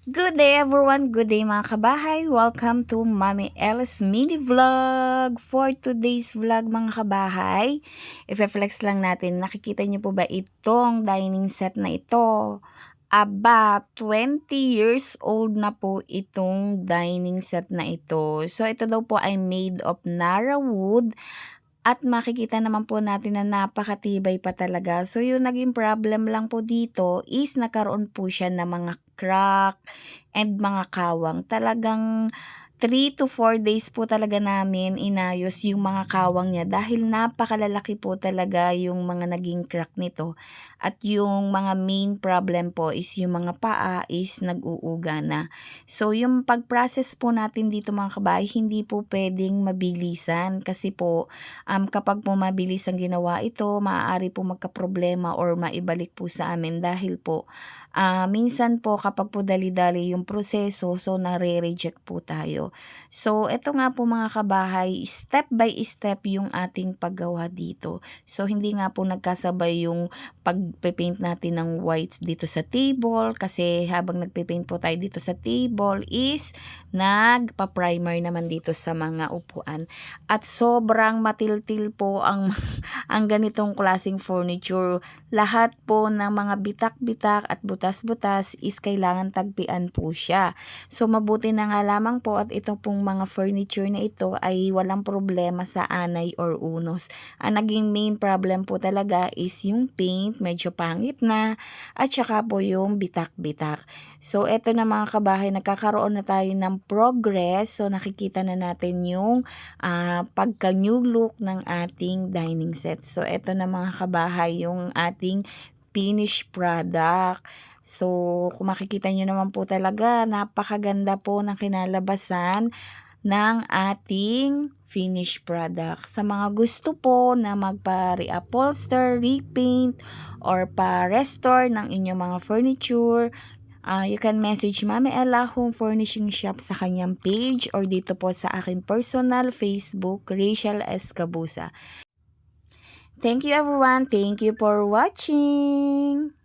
Good day everyone, good day mga kabahay. Welcome to Mami L's mini vlog. For today's vlog mga kabahay, i-flex lang natin. Nakikita niyo po ba itong dining set na ito? Aba, 20 years old na po itong dining set na ito. So ito daw po ay made of Nara wood. At makikita naman po natin na napakatibay pa talaga. So yung naging problem lang po dito is nagkaroon po siya ng mga crack and mga kawang. Talagang 3 to 4 days po talaga namin inayos yung mga kawang niya dahil napakalalaki po talaga yung mga naging crack nito. At yung mga main problem po is yung mga paa is nag-uuga na. So yung pag-process po natin dito mga kabahay, hindi po pwedeng mabilisan kasi po kapag po mabilis ang ginawa ito, maaari po magka-problema or maibalik po sa amin dahil po minsan po kapag po dali-dali yung proseso, so nare-reject po tayo. So ito nga po mga kabahay, step by step yung ating paggawa dito. So hindi nga po nagkasabay yung pagpe-paint natin ng whites dito sa table kasi habang nagpe-paint po tayo dito sa table is nagpa-primer naman dito sa mga upuan. At sobrang matiltil po ang ang ganitong klaseng furniture. Lahat po ng mga bitak-bitak at butas-butas is kailangan tagpian po siya. So mabuti na nga lamang po at ito pong mga furniture na ito ay walang problema sa anay or unos. Ang naging main problem po talaga is yung paint, medyo pangit na, at saka po yung bitak-bitak. So eto na mga kabahay, nagkakaroon na tayo ng progress. So nakikita na natin yung pagka-new look ng ating dining set. So eto na mga kabahay yung ating finished product. So, kung makikita nyo naman po talaga, napakaganda po ng kinalabasan ng ating finished product. Sa mga gusto po na magpa-reupholster, repaint, or pa-restore ng inyong mga furniture, you can message Mami Ella Home Furnishing Shop sa kanyang page or dito po sa aking personal Facebook, Rachel Escabusa. Thank you everyone. Thank you for watching.